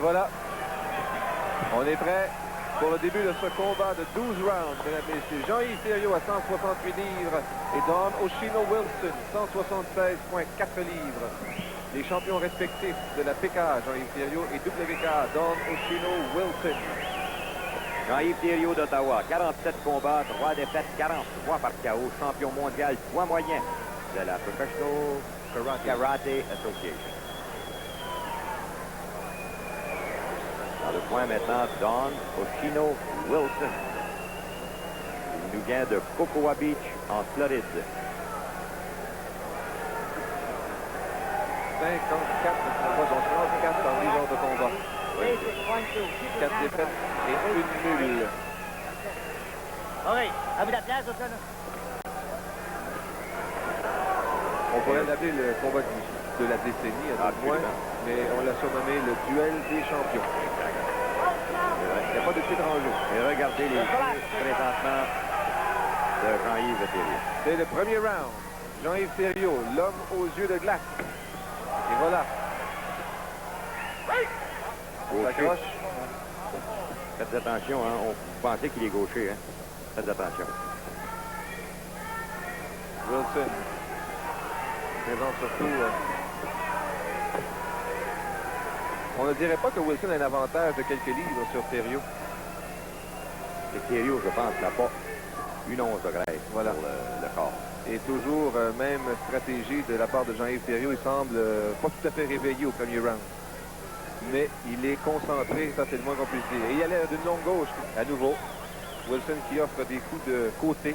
voilà. On est prêt pour le début de ce combat de 12 rounds, mesdames et messieurs. Jean-Yves Thériault à 168 livres et Don Oshino Wilson, 176,4 livres. Les champions respectifs de la PKA, Jean-Yves Thériault, et WKA, Don Oshino Wilson. Jean-Yves Thériault d'Ottawa, 47 combats, 3 défaites, 43 par KO, champion mondial poids moyen de la Professional Karate Association. Dans le point maintenant, Don Oshino Wilson. Il nous vient de Cocoa Beach, en Floride. 54 dans 10 heures de combat. 4 défaites et 1 nulle. Oui, à vous la place, au sol. On pourrait l'appeler le combat de la décennie, à tout moins, mais on l'a surnommé le duel des champions. Il n'y a pas de titre en jeu. Et regardez les yeux présentement de Jean-Yves Thériault. C'est le premier round. Jean-Yves Thériault, l'homme aux yeux de glace. Et voilà. On s'accroche. Faites attention, hein. On pensait qu'il est gaucher. Hein. Faites attention. Wilson présente surtout... On ne dirait pas que Wilson a un avantage de quelques livres sur Thériault. Et Thériault, je pense, n'a pas une once de graisse voilà. Pour le corps. Et toujours même stratégie de la part de Jean-Yves Thériault. Il semble pas tout à fait réveillé au premier round. Mais il est concentré, ça c'est le moins qu'on puisse dire. Et il y a d'une longue gauche à nouveau. Wilson qui offre des coups de côté.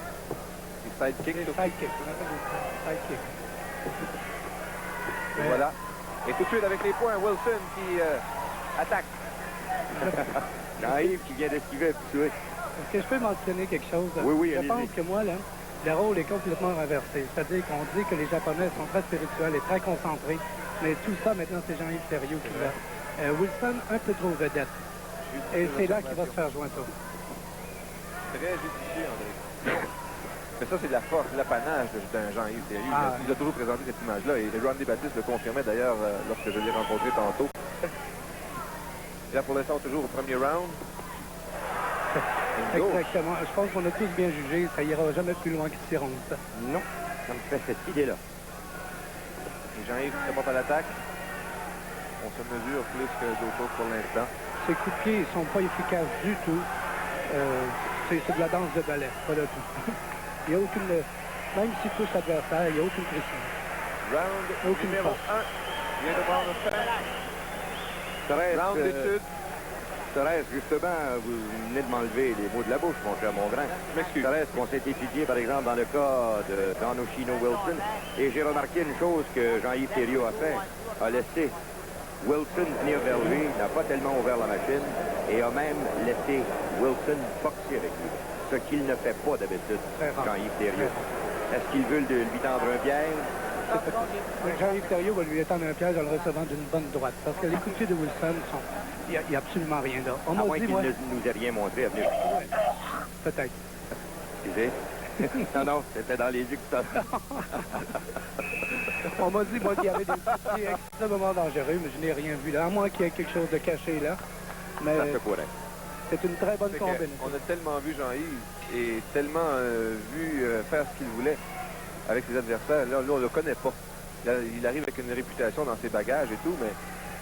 Des sidekicks. Et voilà. Et tout de suite avec les points, Wilson qui attaque. Jean-Yves qui vient d'esquiver un petit peu. Est-ce que je peux mentionner quelque chose? Oui, je pense que moi, là, le rôle est complètement renversé. C'est-à-dire qu'on dit que les Japonais sont très spirituels et très concentrés. Mais tout ça, maintenant, c'est Jean-Yves Thériault qui l'a. Wilson, un peu trop vedette. Et c'est là qu'il va se faire joindre. Très judicieux, André. Mais ça, c'est de la force, de l'apanage d'un Jean-Yves Thériault. Il a toujours présenté cette image-là. Et Randy Baptiste le confirmait d'ailleurs lorsque je l'ai rencontré tantôt. Et là, pour l'instant, toujours au premier round. Exactement. Je pense qu'on a tous bien jugé. Ça ira jamais plus loin que 6 rounds. Non, ça me fait cette idée-là. Et Jean-Yves se porte à l'attaque. On se mesure plus que d'autres choses pour l'instant. Ces coups de pied ne sont pas efficaces du tout. C'est de la danse de ballet, pas de tout. Il n'y a aucune... Même s'il touche l'adversaire, il n'y a aucune pression. Round numéro 1. Vient de voir le fin. Round d'étude. Thérèse, justement, vous venez de m'enlever les mots de la bouche, mon cher Mongrain. Je m'excuse. Thérèse, qu'on s'est étudié, par exemple, dans le cas de Don Oshino Wilson. Et j'ai remarqué une chose que Jean-Yves Thériault a fait. A laissé Wilson venir vers lui, n'a pas tellement ouvert la machine, et a même laissé Wilson boxer avec lui. Ce qu'il ne fait pas d'habitude, Jean-Yves Thériault. Est-ce qu'il veut lui tendre un piège? Jean-Yves Thériault va lui étendre un piège en le recevant d'une bonne droite. Parce que les coups de pied de Wilson sont... Il n'y a absolument rien là. À moins qu'il ne nous ait rien montré à venir. Peut-être. Excusez. Non, c'était dans les yeux que ça. On m'a dit, moi, qu'il y avait des coups de pied extrêmement dangereux, mais je n'ai rien vu là. À moins qu'il y ait quelque chose de caché là. Mais ça se pourrait. c'est une très bonne combinaison. On a tellement vu Jean-Yves et tellement vu faire ce qu'il voulait avec ses adversaires. Là, on ne le connaît pas. Là, il arrive avec une réputation dans ses bagages et tout, mais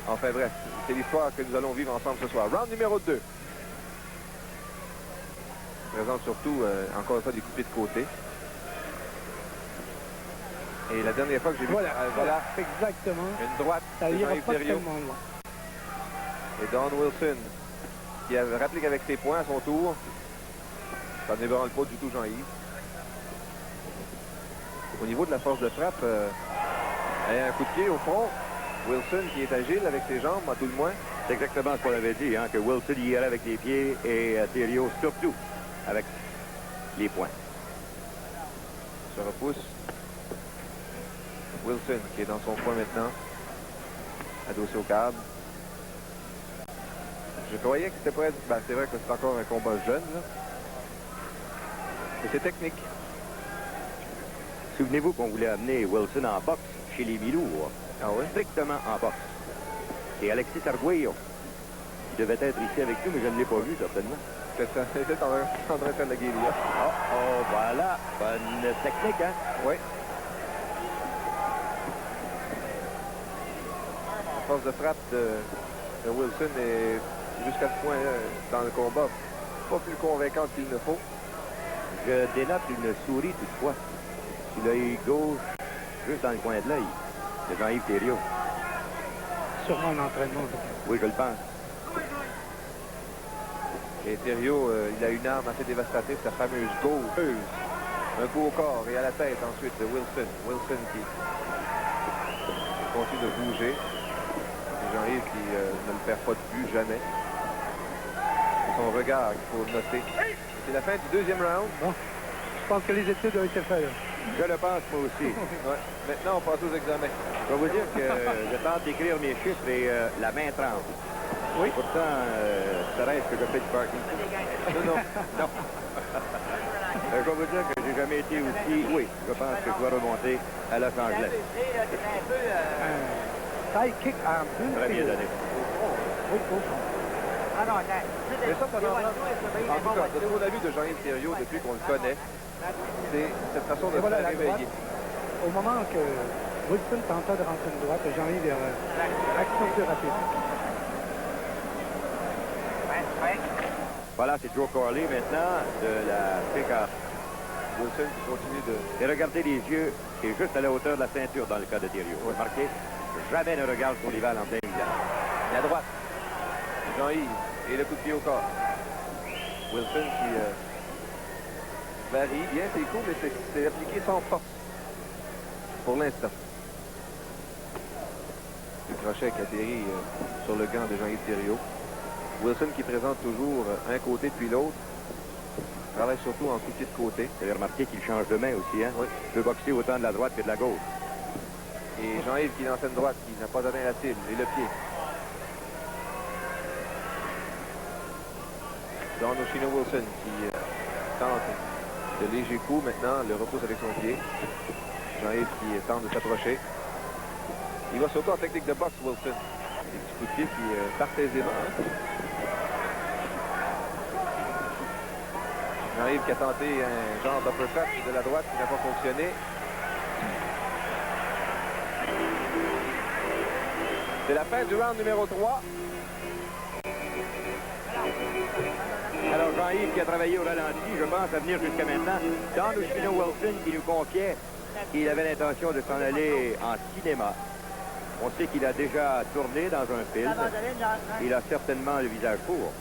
enfin bref, c'est l'histoire que nous allons vivre ensemble ce soir. Round numéro 2. Présente surtout, encore une fois, des coupés de côté. Et la dernière fois que j'ai vu... Voilà, exactement. Une droite Ça de ira Jean-Yves pas Thériault. tellement loin. Et Don Wilson, qui a rappelé qu'avec ses points à son tour, ça n'ébranle pas du tout Jean-Yves. Au niveau de la force de frappe, un coup de pied au front. Wilson qui est agile avec ses jambes, à tout le moins. C'est exactement ce qu'on avait dit, hein, que Wilson y irait avec les pieds et Thériault surtout avec les poings. Se repousse. Wilson qui est dans son coin maintenant, adossé au câble. Je croyais que c'était pas... Ben, c'est vrai que c'est encore un combat jeune, là. Mais c'est technique. Souvenez-vous qu'on voulait amener Wilson en boxe chez les Milours. Ah oui? Strictement en boxe. Et Alexis Arguello devait être ici avec nous, mais je ne l'ai pas vu, certainement. C'est en train de faire de la guérilla. Oh, voilà. Bonne technique, hein? Oui. La force de frappe de Wilson est jusqu'à ce point dans le combat pas plus convaincante qu'il ne faut. Je dénote une souris toutefois sur l'œil gauche, juste dans le coin de l'œil, de Jean-Yves Thériault. Sûrement l'entraînement. Oui, je le pense. Et Thériault, il a une arme assez dévastatrice, sa fameuse gauche. Un coup au corps et à la tête ensuite de Wilson. Wilson qui continue de bouger. Jean-Yves qui ne le perd pas de vue jamais. Son regard, il faut le noter. C'est la fin du deuxième round. Bon, je pense que les études ont été faites. Je le pense, moi aussi. Ouais. Maintenant, on passe aux examens. Je vais vous dire que je tente d'écrire mes chiffres et la main tremble. Oui. Pourtant, serait-ce que je fais du parking? Non. Je vais vous dire que j'ai jamais été aussi... Oui, je pense que je dois remonter à Los Angeles. Side kick en plus. Très bien donné. Oui, au fond. Ah non, attends. Mais ça en tout cas, de mon avis de Jean-Yves Thériault, depuis qu'on le connaît, c'est cette façon de Et voilà se la réveiller. droite. Au moment que Wilson tentait de rentrer une droite, Jean-Yves action plus rapide. Voilà, c'est Joe Corley maintenant de la PK. Wilson qui continue de... Et regardez les yeux, et juste à la hauteur de la ceinture dans le cas de Thériault. Remarquez, jamais ne regarde son rival en plein visage. La droite. Jean-Yves et le coup de pied au corps. Wilson qui varie bien ses coups, mais c'est appliqué sans force. Pour l'instant. Le crochet qui atterrit sur le gant de Jean-Yves Thériault. Wilson qui présente toujours un côté puis l'autre. Travaille surtout en coup de pied de côté. Vous avez remarqué qu'il change de main aussi, hein? Oui. Il peut boxer autant de la droite que de la gauche. Et Jean-Yves qui lance une droite, qui n'a pas atteint la cible. Et le pied. Don Oshino Wilson qui tente de légers coups. Maintenant, le repousse avec son pied. Jean-Yves qui tente de s'approcher. Il va surtout en technique de boxe, Wilson. Des petits coups de pied qui partent aisément. Jean-Yves qui a tenté un genre d'uppercut de la droite qui n'a pas fonctionné. C'est la fin du round numéro 3. Alors Jean-Yves qui a travaillé au ralenti, je pense, à venir jusqu'à maintenant. Don Oshino Wilson qui nous confiait qu'il avait l'intention de s'en aller en cinéma. On sait qu'il a déjà tourné dans un film. Il a certainement le visage court.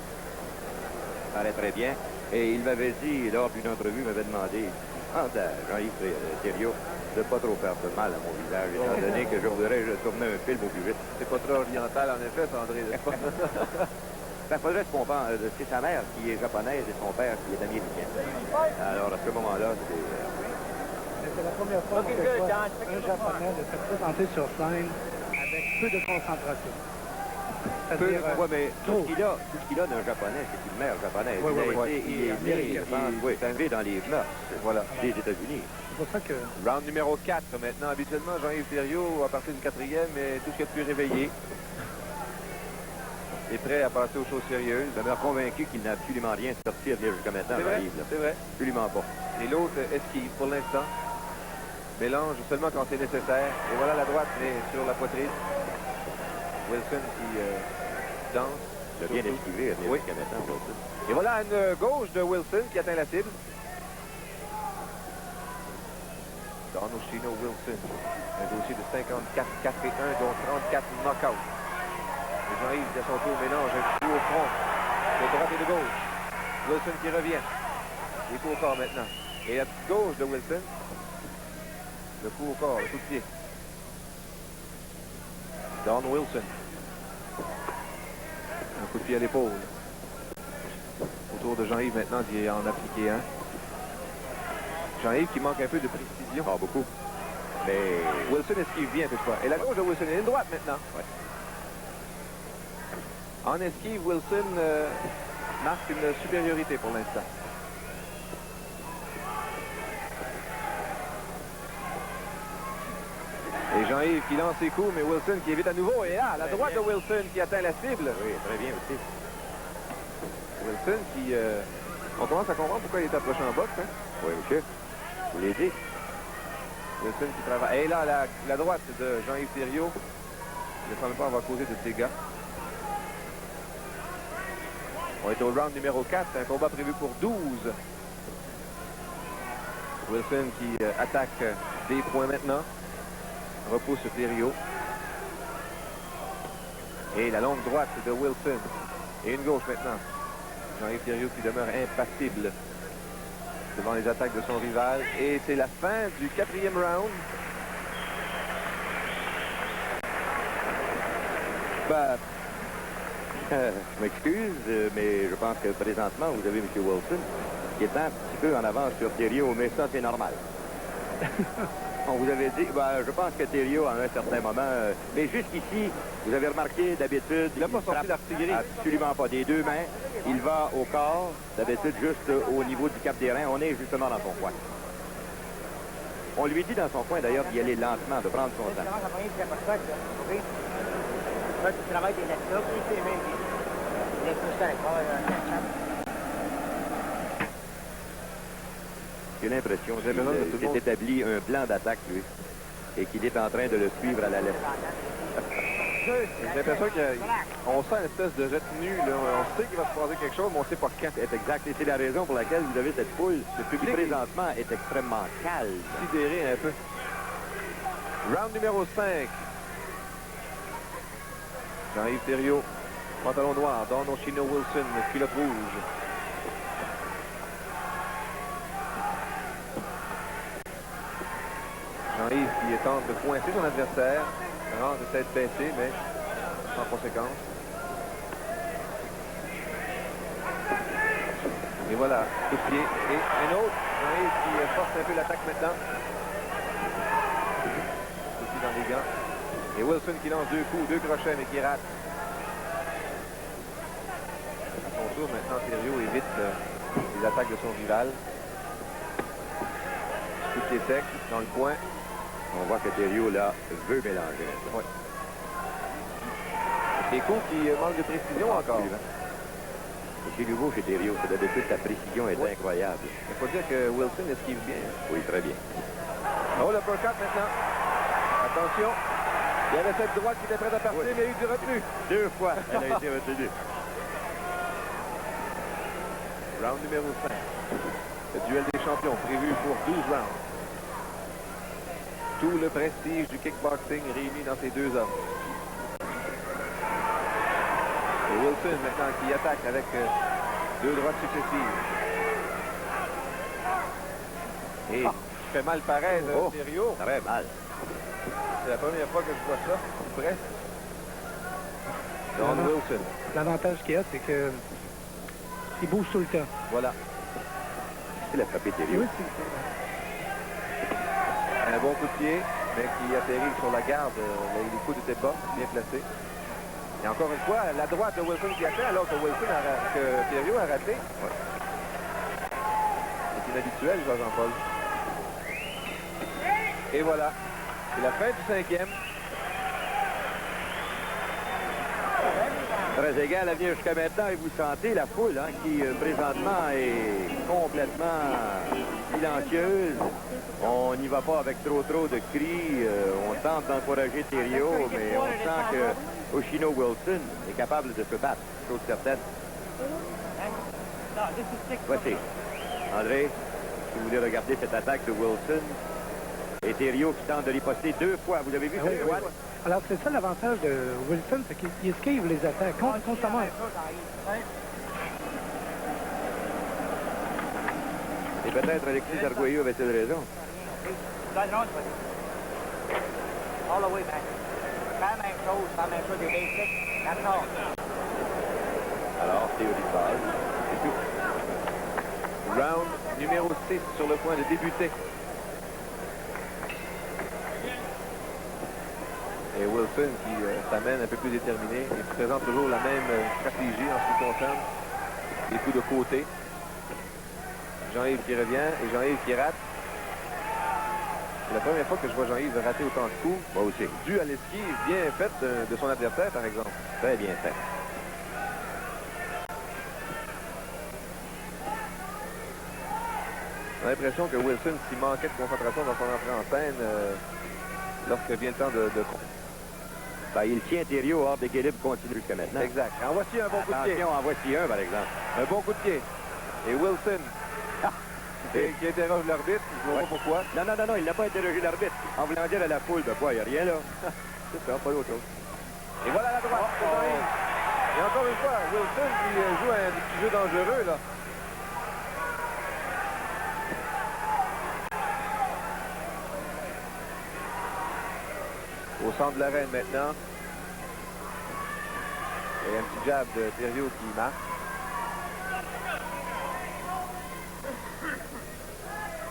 Ça paraît très bien. Et il m'avait dit, lors d'une entrevue, il m'avait demandé, Jean-Yves Thériaut, de ne pas trop faire de mal à mon visage, étant donné que je voudrais tourner un film au plus vite. C'est pas très oriental, en effet, ça, André. Il faudrait se comprendre. C'est sa mère qui est japonaise et son père qui est américain. Alors, à ce moment-là, C'est la première fois que je vois un Japonais de se présenter sur scène avec peu de concentration. C'est-à-dire, oui, mais tout ce qu'il a d'un Japonais, c'est une mère japonaise. Il est né, je pense, élevé dans les mœurs des États-Unis. c'est pour ça que... Round numéro 4 maintenant. Habituellement, Jean-Yves Thériault, à partir du 4e, est tout ce qu'il y a de plus réveillé. Est prêt à passer aux choses sérieuses. Je demeure convaincu qu'il n'a absolument rien sorti à venir jusqu'à maintenant, Jean-Yves. C'est vrai. Absolument pas. Et l'autre esquive pour l'instant. Mélange seulement quand c'est nécessaire. Et voilà la droite, mais sur la poitrine. Wilson qui danse. Il a bien esquivé à venir Oui. jusqu'à maintenant, Wilson. Et voilà une gauche de Wilson qui atteint la cible. Don Oshino Wilson. Un dossier de 54, 4 et 1, dont 34 knockouts. Et Jean-Yves, à son tour, mélange un coup au front. De droite et de gauche. Wilson qui revient. Les coups au corps maintenant. Et la petite gauche de Wilson. Le coup au corps, le coup de pied. Don Wilson. Un coup de pied à l'épaule. Autour de Jean-Yves maintenant d'y en appliquer un. Jean-Yves qui manque un peu de précision. Pas beaucoup. Mais Wilson esquive bien toutefois. Et la gauche de Wilson est une droite maintenant. Ouais. En esquive, Wilson marque une supériorité pour l'instant. Et Jean-Yves qui lance ses coups, mais Wilson qui évite à nouveau. Et là, la droite de Wilson qui atteint la cible. oui, très bien aussi. Wilson qui... on commence à comprendre pourquoi il est approché en boxe. Hein? Oui, monsieur. Je vous l'ai dit. Wilson qui travaille. Et là, la droite de Jean-Yves Thériault ne semble pas avoir causé de dégâts. On est au round numéro 4. Un combat prévu pour 12. Wilson qui attaque des points maintenant. Repousse Thériault. Et la longue droite de Wilson. Et une gauche maintenant. Jean-Yves Thériault qui demeure impassible devant les attaques de son rival. Et c'est la fin du 4e round. Ben, je m'excuse, mais je pense que présentement, vous avez M. Wilson qui est un petit peu en avance sur Thériault, mais ça, c'est normal. On vous avait dit, ben, je pense que Thériault, à un certain moment, mais jusqu'ici, vous avez remarqué, d'habitude, il n'a pas sorti l'artillerie. Absolument pas. Des deux mains, il va au corps, d'habitude, juste au niveau du cap des reins. On est justement dans son coin. On lui dit dans son coin, d'ailleurs, d'y aller lentement, de prendre son temps. Tu travailles des lectures, puis c'est même les J'ai l'impression qu'il s'est établi un plan d'attaque, lui, et qu'il est en train de le suivre à la lettre. J'ai l'impression qu'on sent une espèce de retenue. Là. On sait qu'il va se passer quelque chose, mais on ne sait pas quand. C'est exact, et c'est la raison pour laquelle vous avez cette foule. Le public présentement est extrêmement calme. Sidéré un peu. Round numéro 5. Jean-Yves Thériault, pantalon noir. Don Oshino Wilson, culotte rouge. Jean-Yves qui tente de coincer son adversaire. Rance de tête baissée, mais sans conséquence. Et voilà, coup de pied. Et un autre. Jean-Yves qui force un peu l'attaque maintenant. Coup de pied dans les gants. Et Wilson qui lance 2 coups, 2 crochets, mais qui rate. À son tour, maintenant, Thériault évite les attaques de son rival. Coup de pied sec dans le coin. On voit que Thériault, là, veut mélanger. Ouais. Des coups qui manquent de précision encore. C'est nouveau chez Thériault. D'habitude, sa précision est incroyable. Il faut dire que Wilson esquive bien. Oui, très bien. Oh, le uppercut maintenant. Attention. Il y avait cette droite qui était prête à partir, mais il y a eu du retenu. 2 fois, elle a été retenue. Round numéro 5. Le duel des champions prévu pour 12 rounds. Tout le prestige du kickboxing réuni dans ces 2 hommes. Et Wilson maintenant qui attaque avec 2 droites successives. Et fait mal pareil, Thériault. Très mal. C'est la première fois que je vois ça, presque. Don Wilson. L'avantage qu'il y a, c'est que il bouge tout le temps. Voilà. Il a frappé Thériault. Oui, Un bon coup de pied, mais qui atterrit sur la garde. Les coudes étaient bas, bien placés. Et encore une fois, la droite de Wilson qui atteint, alors que Thériault a raté. Ouais. C'est inhabituel, Jean-Paul. Et voilà. C'est la fin du 5e. Très égal à venir jusqu'à maintenant et vous sentez la foule qui présentement est complètement silencieuse. On n'y va pas avec trop de cris. On tente d'encourager Thériault, mais on sent que Oshino Wilson est capable de se battre, chose certaine. Voici. André, si vous voulez regarder cette attaque de Wilson et Thériault qui tente de riposter 2 fois. Vous avez vu cette droite? Alors, c'est ça l'avantage de Wilson, c'est qu'il esquive les attaques constamment. Et peut-être Alexis Arguello avait-il raison. All the way back. Pas la même chose des basics. D'accord. Alors, théorie de base. C'est tout. Round numéro 6 sur le point de débuter. Et Wilson qui s'amène un peu plus déterminé et présente toujours la même stratégie en ce qui concerne les coups de côté. Jean-Yves qui revient et Jean-Yves qui rate. C'est la première fois que je vois Jean-Yves rater autant de coups. Moi aussi. Dû à l'esquive bien faite de son adversaire, par exemple. Très bien fait. On a l'impression que Wilson, s'il manquait de concentration dans son entrée en scène, lorsque vient le temps de... Ben, il tient Thériault hors d'équilibre continu jusqu'à maintenant. Exact. En voici un bon coup de pied. Attention, en voici un, par exemple. Un bon coup de pied. Et Wilson, qui interroge l'arbitre, je ne vois pas pourquoi. Non, il n'a pas interrogé l'arbitre. En voulant dire à la foule, ben quoi, il n'y a rien là. C'est ça, pas d'autre chose. Et voilà la droite. Et encore une fois, Wilson qui joue un petit jeu dangereux, là. Au centre de l'arène maintenant. Il y a un petit jab de Thériault qui marque.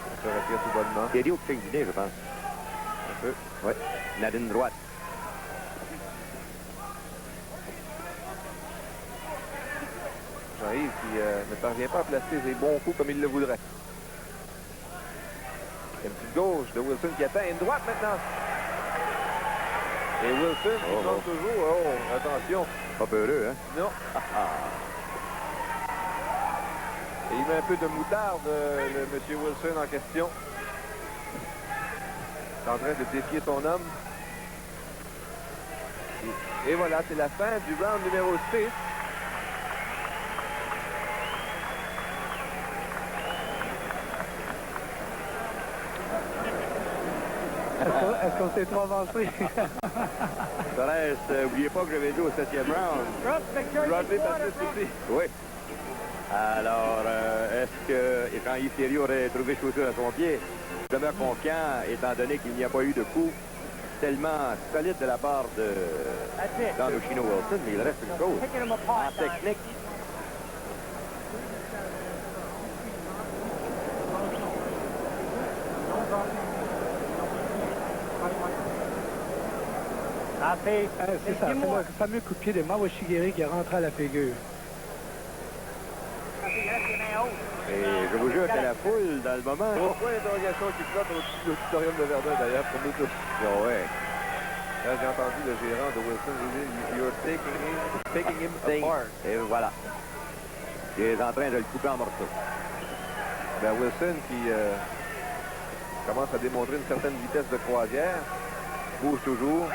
On se retire tout bonnement. Thériault qui fait une idée, je pense. Un peu. Oui, narine droite. Jean-Yves qui ne parvient pas à placer ses bons coups comme il le voudrait. Il y a une petite gauche de Wilson qui atteint une droite maintenant. Et Wilson qui tente toujours. Oh, attention. Pas peureux, hein? Non. Et il met un peu de moutarde, le monsieur Wilson en question. Il est en train de défier son homme. Et voilà, c'est la fin du round numéro 6. Est-ce qu'on s'est trop avancé? Torres, n'oubliez pas que j'avais dit au 7e round. Rodney participe aussi. Oui. Alors, est-ce que Jean-Yves Thériault aurait trouvé chaussure à son pied? Je demeure confiant, étant donné qu'il n'y a pas eu de coup tellement solide de la part de Oshino Wilson, mais il reste une chose. En technique, C'est ça, c'est le fameux coup de pied de Mauro Shigeri qui est rentré à la figure. et je vous jure que la foule, dans le moment... Pourquoi l'interrogation qui flotte au-dessus de l'auditorium de Verdun, d'ailleurs, pour nous tous? Ouais. Là, j'ai entendu le gérant de Wilson dire « You're taking him apart ». Et voilà. Il est en train de le couper en morceaux. Ben, Wilson qui commence à démontrer une certaine vitesse de croisière, bouge toujours.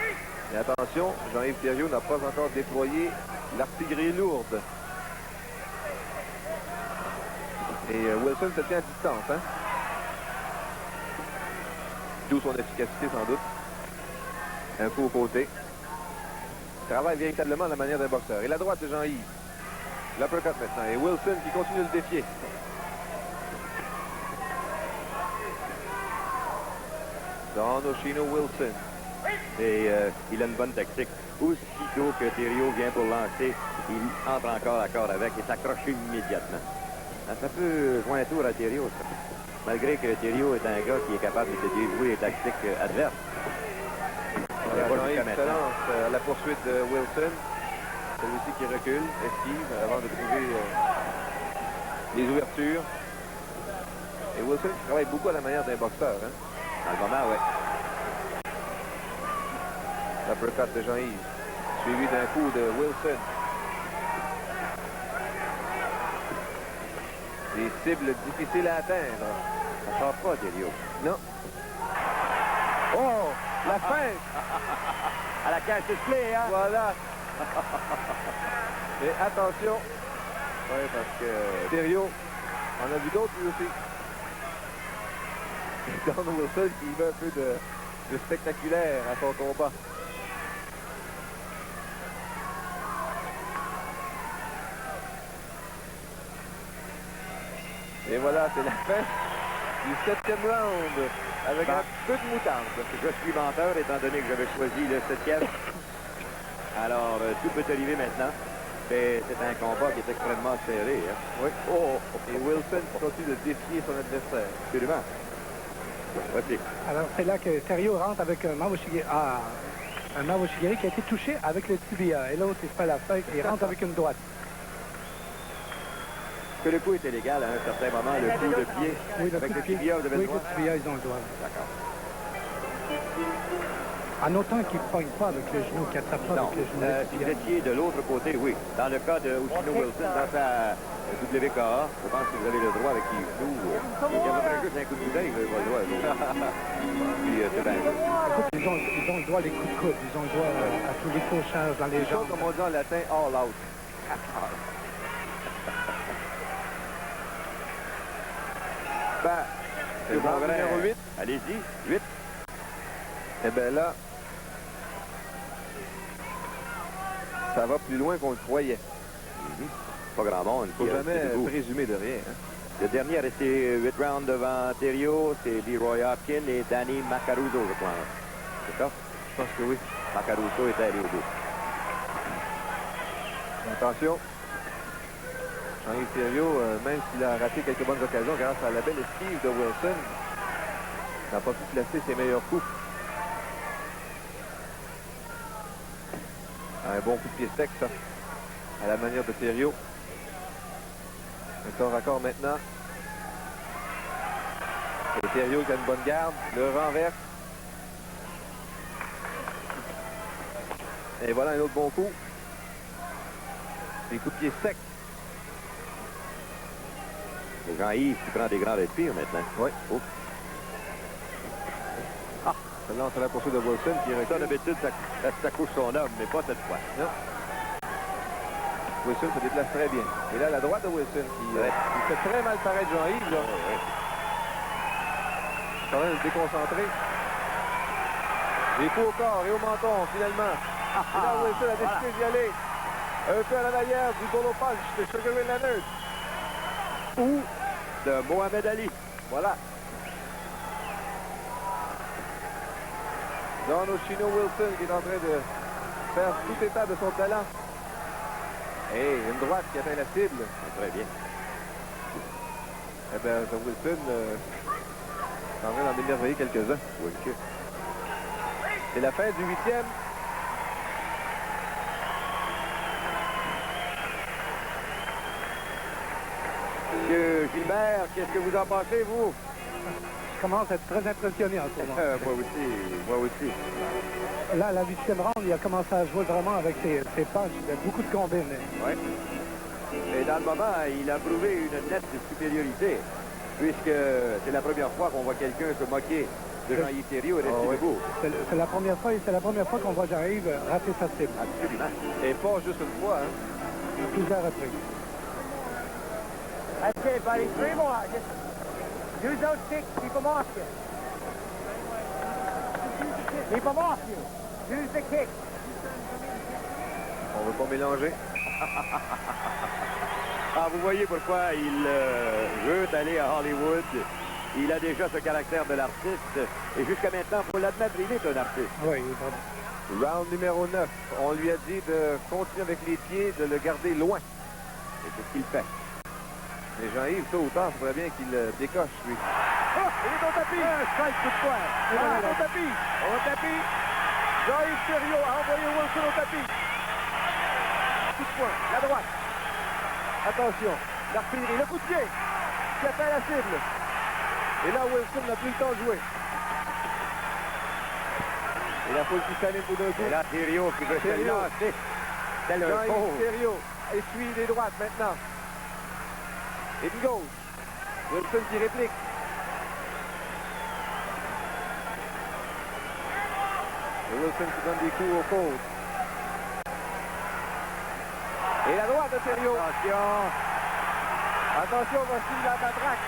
Et attention, Jean-Yves Thériault n'a pas encore déployé l'artillerie lourde. Et Wilson se tient à distance, hein? D'où son efficacité, sans doute. Un coup au côté. Il travaille véritablement à la manière d'un boxeur. Et la droite de Jean-Yves. L'uppercut maintenant. Et Wilson qui continue de le défier. Don Oshino Wilson. Et il a une bonne tactique. Aussitôt que Thériault vient pour lancer, il entre encore à corps avec et s'accroche immédiatement. Ça peut jouer un tour à Thériault, ça. Malgré que Thériault est un gars qui est capable de déjouer les tactiques adverses. Jean-Yves se lance à la poursuite de Wilson. Celui-ci qui recule, esquive avant de trouver les ouvertures. Et Wilson qui travaille beaucoup à la manière d'un boxeur, hein? Dans le moment, oui. L'uppercut de Jean-Yves, suivi d'un coup de Wilson. Des cibles difficiles à atteindre. Ça ne sort pas, Thériault. Non. Oh! La fin! À la cage de clé, hein? Voilà. Et attention. Oui, parce que Thériault en a vu d'autres lui aussi. Don Wilson qui met un peu de spectaculaire à son combat. Et voilà, c'est la fin du 7e round avec un peu de moutarde. Je suis menteur étant donné que j'avais choisi le 7e. Alors, tout peut arriver maintenant. C'est un combat qui est extrêmement serré. Hein? Oui. Oh, et Wilson continue de défier son adversaire. Absolument. Voici. Alors, c'est là que Thériault rentre avec un Mauro Shigeri. Un Mauro Shigeri qui a été touché avec le tibia. Et l'autre, il se fait la feuille et rentre avec une droite. Que le coup était légal à un certain moment, le coup de pied. Oui, le avec coup de le pied. tibia, vous avez Oui, le droit. le tibia, ils ont le droit. D'accord. En autant qu'il ne pogne pas avec le genou, qu'il n'attrape pas Non, avec le genou. le si tibia. vous étiez de l'autre côté, oui. Dans le cas de Oshino Wilson, dans sa WKA, je pense que vous avez le droit avec les genoux. Il y a juste un coup de bouteille, il va le droit. Puis c'est bien. Écoute, ils ont le droit à les coups de coude, ils ont le droit à tous les fauchages dans les C'est ça, jambes. comme on dit en latin, all out. Ben, C'est bon, vrai. numéro 8. Allez-y, 8. Eh bien là, ça va plus loin qu'on le croyait. Pas grand monde. Il ne faut jamais présumer de rien. Hein. Le dernier a resté 8 rounds devant Thériault, c'est Leroy Hopkins et Danny Macaruso, je pense. C'est ça? Je pense que oui. Macaruso est allé au bout. Attention. Jean-Yves Thériault, même s'il a raté quelques bonnes occasions grâce à la belle esquive de Wilson, n'a pas pu placer ses meilleurs coups. Un bon coup de pied sec, ça, à la manière de Thériault. Un corps à corps maintenant. Et Thériault qui a une bonne garde, le renverse. Et voilà un autre bon coup. Des coups de pied secs. C'est Jean-Yves qui prend des grands respires maintenant. Oui. Oh. Ah, ça lance à la poursuite de Wilson qui Ça, recule. d'habitude, ça couche son homme, mais pas cette fois. Non. Wilson se déplace très bien. Et là, la droite de Wilson qui il fait très mal paraître Jean-Yves. Là. Ça va le déconcentrer. Des coups au corps et au menton, finalement. Et là, Wilson a décidé d'y aller. Un peu à la manière du Bolo Punch de Sugar Ray Leonard. Ou de Mohamed Ali. Voilà. Don Oshino Wilson qui est en train de faire tout état de son talent. Et une droite qui atteint la cible. Très bien. Eh bien, Wilson est en train d'en émerveiller quelques-uns. C'est la fin du 8e. Monsieur Gilbert, qu'est-ce que vous en pensez, vous? Je commence à être très impressionné en ce moment. Moi aussi. Là, à la 8e ronde, il a commencé à jouer vraiment avec ses punches. Il y a beaucoup de combines. Oui. Et dans le moment, il a prouvé une nette supériorité, puisque c'est la première fois qu'on voit quelqu'un se moquer de Jean-Yves Thériault et rester debout. C'est la première fois, et c'est la première fois qu'on voit Jean-Yves rater sa cible. Absolument. Et pas juste une fois, hein. À plusieurs reprises. That's it, buddy. 3 more. Just use those kicks. Keep them off you. Keep them off you. Use the kick. On ne veut pas mélanger. Ah, vous voyez pourquoi il veut aller à Hollywood. Il a déjà ce caractère de l'artiste. Et jusqu'à maintenant, il faut l'admettre, il est un artiste. Oui, vraiment. Round numéro 9. On lui a dit de continuer avec les pieds, de le garder loin. Et c'est ce qu'il fait. Mais Jean-Yves, tôt ou tard, il faudrait bien qu'il décoche, lui. Oh, il est au tapis! Strike coup de poing. Au tapis! Au tapis! Jean-Yves Thériault a envoyé Wilson au tapis. Coup de poing, la droite. Attention, l'artillerie, le coup de pied qui atteint la cible. Et là, Wilson n'a plus le temps de jouer. Et la foule qui s'allume pour deux coups. Et là, Thériault qui veut se Thériault. lancer. Tel un Jean-Yves pauvre. Thériault essuie les droites maintenant. Et puis gauche. Wilson qui réplique. Et Wilson qui donne des coups aux côtes. Et la droite de Thériault. Attention, voici la matraque.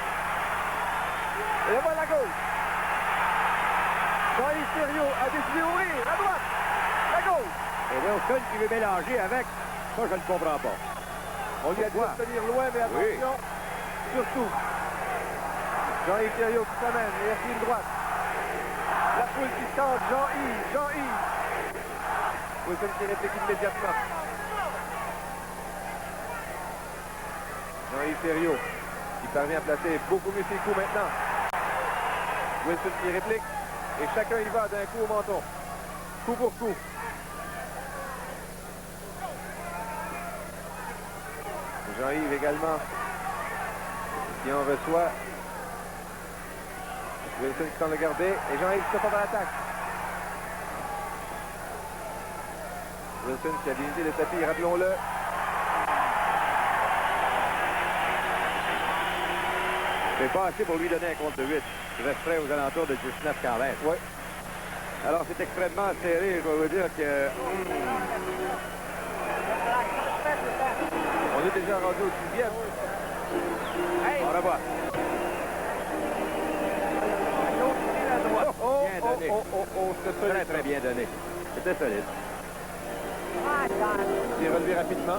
Et voilà la gauche. Jean-Yves Thériault a décidé d'ouvrir. La droite. La gauche. Et Wilson qui veut mélanger avec. Ça, je ne comprends pas. On lui a dit de se tenir loin, mais attention. Surtout. Jean-Yves Thériault qui s'amène. Et il une droite. La foule qui chante Jean-Yves. Jean-Yves. Wilson qui réplique immédiatement. Jean-Yves Thériault qui parvient à placer beaucoup mieux ses coups maintenant. Wilson qui réplique. Et chacun y va d'un coup au menton. Coup pour coup. Jean-Yves également qui en reçoit. Wilson qui tente de garder. Et Jean-Yves qui se fait à l'attaque. Wilson qui a divisé le tapis, rappelons-le. C'est pas assez pour lui donner un compte de 8. Il resterait aux alentours de 19 quand même. Oui. Alors, c'est extrêmement serré. Je dois vous dire que... On est déjà rendu au 6e. On revoit. Bien donné. C'était Très, très bien donné. C'était solide. Il est relevé rapidement.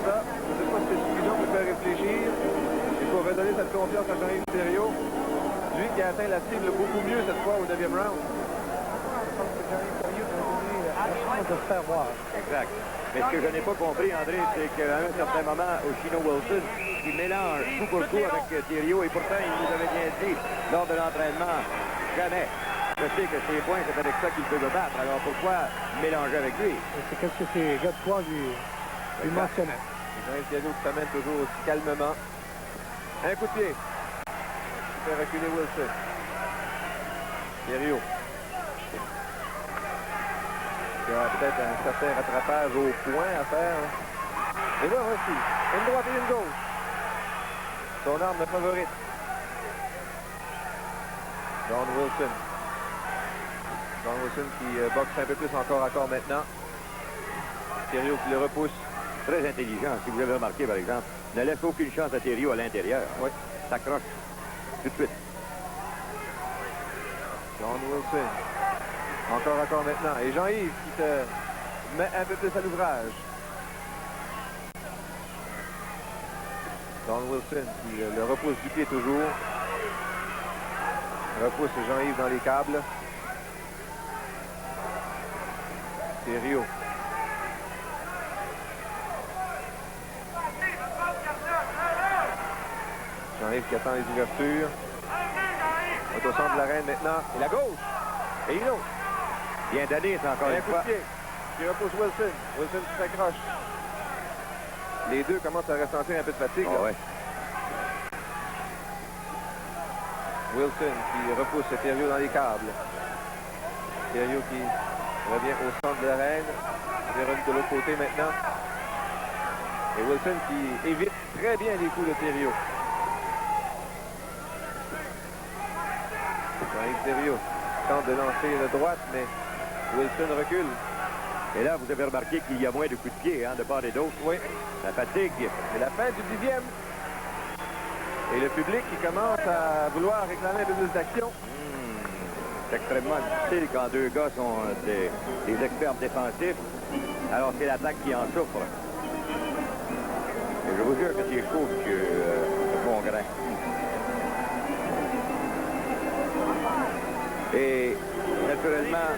Ça, je ne sais pas si c'est suffisant pour faire réfléchir. Il faut redonner cette confiance à Jean-Yves Thériault. Lui qui a atteint la cible beaucoup mieux cette fois au 9e round. Je pense que Jean-Yves Thériault a donné la chance de se faire voir. Exact. Mais ce que je n'ai pas compris, André, c'est qu'à un certain moment, Oshino Wilson, qui mélange coup pour coup avec Thériault, et pourtant, il nous avait bien dit, lors de l'entraînement, jamais. Je sais que ses points, c'est avec ça qu'il peut me battre. Alors pourquoi mélanger avec lui? C'est ce que ces gars de poids lui mentionnaient. Jean-Yves Thériault qui s'amène toujours aussi calmement. Un coup de pied. Il fait reculer Wilson. Thériault. Il y a peut-être un certain rattrapage au point à faire. Et là, voici. Une droite et une gauche. Son arme favorite. Don Wilson. Don Wilson qui boxe un peu plus encore à corps maintenant. Thériault qui le repousse. Très intelligent, si vous avez remarqué, par exemple. Ne laisse aucune chance à Thériault à l'intérieur. Oui. S'accroche tout de suite. Don Wilson. Encore à corps maintenant. Et Jean-Yves qui se met un peu plus à l'ouvrage. Don Wilson qui le repousse du pied toujours. Repousse Jean-Yves dans les câbles. Thériault. Jean-Yves qui attend les ouvertures. Au centre de l'arène maintenant. Et la gauche. Et une autre. Bien donné, c'est encore Et un une coup fois. de pied. Qui repousse Wilson. Wilson qui s'accroche. Les deux commencent à ressentir un peu de fatigue. Ah là. ouais. Wilson qui repousse Thériault dans les câbles. Thériault qui revient au centre de l'arène. Véronique de l'autre côté maintenant. Et Wilson qui évite très bien les coups de Thériault. Jean-Yves Thériault tente de lancer une droite, mais Wilson recule. Et là, vous avez remarqué qu'il y a moins de coups de pied, hein, de part et d'autre. Oui. La fatigue. C'est la fin du 10e. Et le public qui commence à vouloir réclamer un peu plus d'action. C'est extrêmement difficile quand deux gars sont des experts défensifs. Alors, c'est l'attaque qui en souffre. Et je vous jure que c'est chaud que le bon grain. Et, naturellement,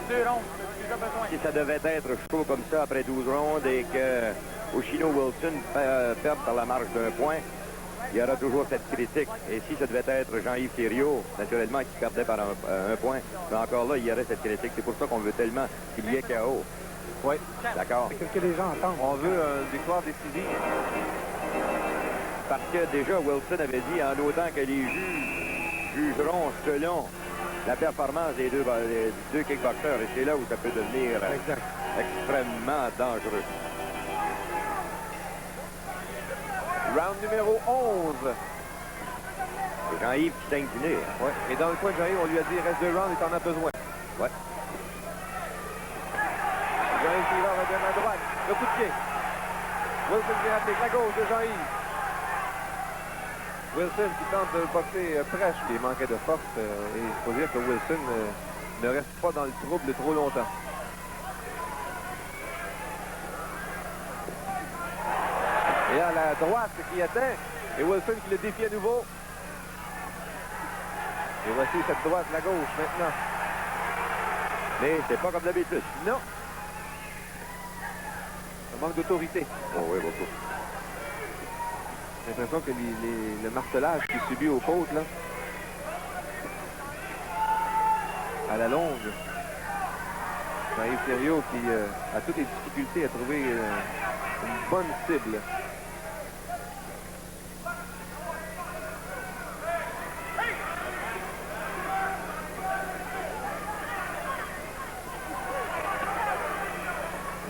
si ça devait être chaud comme ça après 12 rondes et que Oshino Wilson perd par la marge d'un point, il y aura toujours cette critique. Et si ça devait être Jean-Yves Thériault, naturellement, qui perdait par un point, mais encore là, il y aurait cette critique. C'est pour ça qu'on veut tellement qu'il y ait KO. Oui. D'accord? C'est ce que les gens entendent. On veut une victoire décisive. Parce que déjà, Wilson avait dit, en autant que les juges jugeront selon la performance des deux kickboxeurs. Et c'est là où ça peut devenir extrêmement dangereux. Round numéro 11. C'est Jean-Yves qui saigne du nez. Hein? Ouais. Et dans le coin de Jean-Yves, on lui a dit reste 2 rounds et t'en as besoin. Ouais. Jean-Yves qui va redonner à droite. Le coup de pied. Wilson qui applique la gauche de Jean-Yves. Wilson qui tente de boxer prêche. Il manquait de force. Et il faut dire que Wilson ne reste pas dans le trouble trop longtemps. Et là, la droite qui atteint. Et Wilson qui le défie à nouveau. Et voici cette droite, la gauche maintenant. Mais c'est pas comme d'habitude. Non. Ça manque d'autorité. Oh oui, beaucoup. J'ai l'impression que le martelage qu'il subit aux côtes, là, à la longue, Jean-Yves Thériault qui a toutes les difficultés à trouver une bonne cible.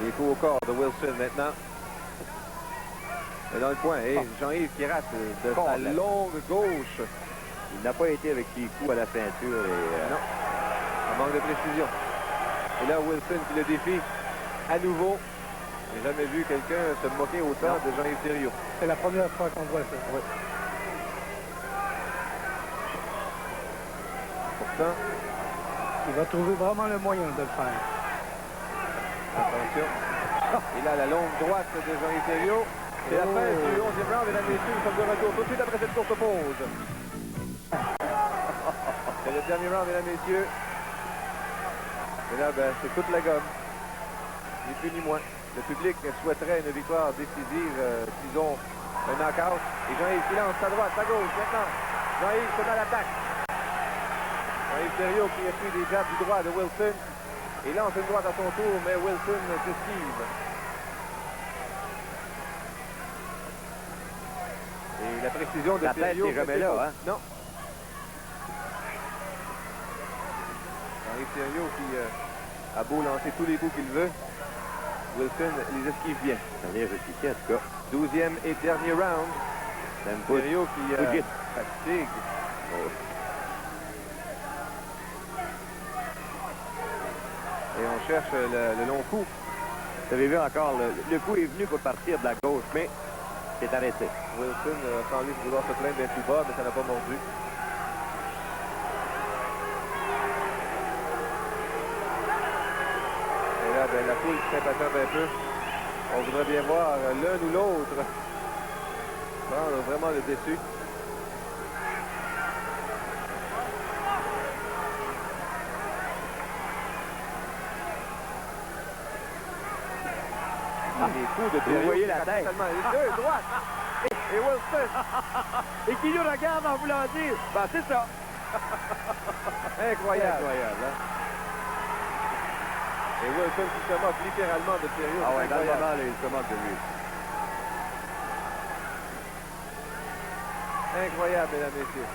Les coups au corps de Wilson maintenant. Et dans le point. Et Jean-Yves qui rate de sa longue gauche. Il n'a pas été avec ses coups à la ceinture. Et, non. Un manque de précision. Et là, Wilson qui le défie à nouveau. J'ai jamais vu quelqu'un se moquer autant de Jean-Yves Thériault. C'est la première fois qu'on voit ça. Oui. Pourtant, il va trouver vraiment le moyen de le faire. Attention. Et là, la longue droite de Jean-Yves Thériault. C'est la fin du 11e round, mesdames et messieurs. Nous sommes de retour tout de suite après cette courte pause. C'est le dernier round, mesdames et messieurs. Et là, ben, c'est toute la gomme. Ni plus ni moins. Le public souhaiterait une victoire décisive, disons, un knockout. Et Jean-Yves qui lance sa droite, sa gauche, maintenant. Jean-Yves se met à l'attaque. Jean-Yves Thériault qui essuie des jabs du droit de Wilson. Il lance une droite à son tour, mais Wilson s'esquive. Et la précision de Thériault... n'est jamais là, hein? Non. Jean-Yves Thériault qui a beau lancer tous les coups qu'il veut. Wilson les esquive bien. Allez, je suis ici, en tout cas. 12e et dernier round. Thériault qui fatigue. Oh. Et on cherche le long coup. Vous avez vu encore, le coup est venu pour partir de la gauche, mais c'est arrêté. Wilson a semblé vouloir se plaindre d'un coup bas, mais ça n'a pas mordu. Et là, ben, la foule s'impatiente un peu. On voudrait bien voir l'un ou l'autre prendre vraiment le dessus. Les coups de Thériault. Vous voyez la tête. Les deux droites. Et Wilson. Et qui nous regarde en voulant dire, ben c'est ça. Incroyable. Incroyable, hein? Et Wilson qui se moque littéralement de Thériault. Ah ouais, dans le moment, là, il se moque de lui. Incroyable, mesdames et messieurs.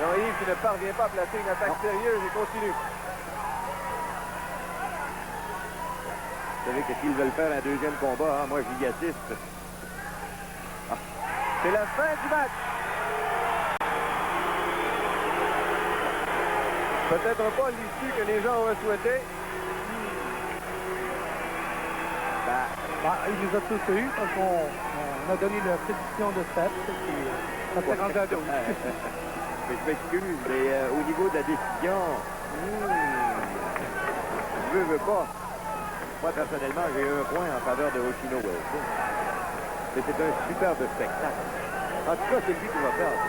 Jean-Yves qui ne parvient pas à placer une attaque sérieuse et continue. Vous savez que s'ils veulent faire un deuxième combat, hein, moi j'y assiste. Ah. C'est la fin du match. Peut-être pas l'issue que les gens auraient souhaité. Il nous a tous eu parce qu'on a donné la prédiction de stats. Ça s'est rendu à 12. Mais je m'excuse, mais au niveau de la décision, je veux pas. Moi, personnellement, j'ai un point en faveur de Hoshino Wilson. Mais c'est un superbe spectacle. En tout cas, c'est lui qui va faire.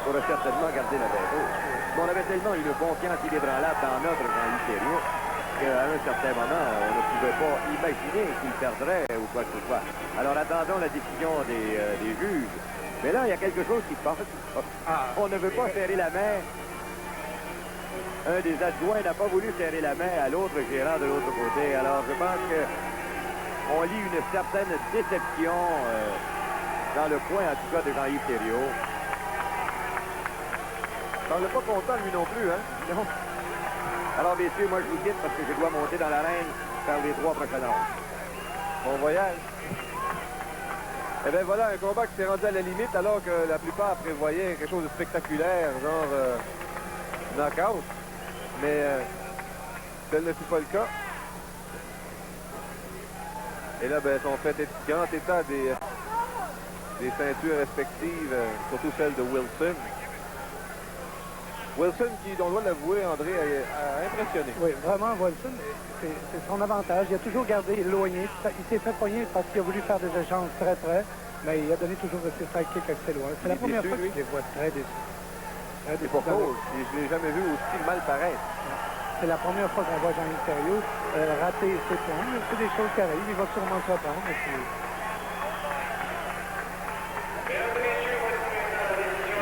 On va certainement garder la tête haute. Mais on avait tellement une confiance inébranlable dans notre Jean-Yves Thériault qu'à un certain moment, on ne pouvait pas imaginer qu'il perdrait ou quoi que ce soit. Alors attendons la décision des juges. Mais là, il y a quelque chose qui se passe. On ne veut pas serrer la main. Un des adjoints n'a pas voulu serrer la main à l'autre gérant de l'autre côté. Alors, je pense qu'on lit une certaine déception dans le coin, en tout cas, de Jean-Yves Thériault. Il semble pas content, lui non plus, hein? Non. Alors, messieurs, moi, je vous quitte parce que je dois monter dans l'arène faire les 3 prochaines rondes. Bon voyage. Eh bien, voilà un combat qui s'est rendu à la limite alors que la plupart prévoyaient quelque chose de spectaculaire, genre knockout. Mais tel ne fut pas le cas. Et là, ben, on fait grand état des ceintures respectives, surtout celle de Wilson. Wilson qui, on doit l'avouer, André, a impressionné. Oui, vraiment, Wilson, c'est son avantage. Il a toujours gardé éloigné. Il s'est fait pogner parce qu'il a voulu faire des échanges très près, mais il a donné toujours ses sidekicks assez loin. C'est la première fois que je les vois très déçus. Et pour cause, je ne l'ai jamais vu aussi mal paraître. C'est la première fois qu'on voit Jean-Yves Thériault rater ses points. C'est des choses qui arrivent. Il va sûrement se reprendre.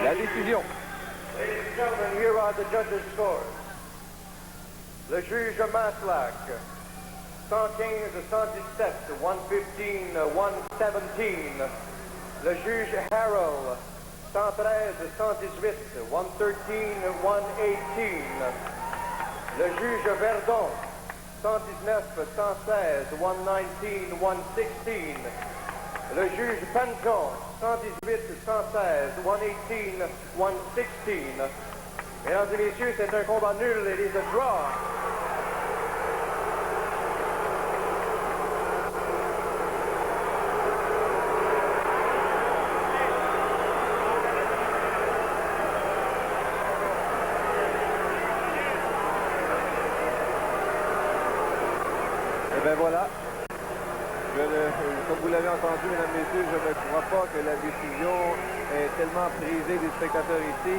La décision. Ladies and gentlemen, here are the judges' scores. Le juge Maslach, 115 à 117, 115 à 117. Le juge Harrell, 113 à 118, 113 à 118. Le juge Verdon, 116, 119, 116. Le juge Panton, 118, 116, 118, 116. Mesdames et messieurs, c'est un combat nul. It is a draw. Et bien voilà. Comme vous l'avez entendu, mesdames et messieurs, je ne crois pas que la décision est tellement prisée des spectateurs ici.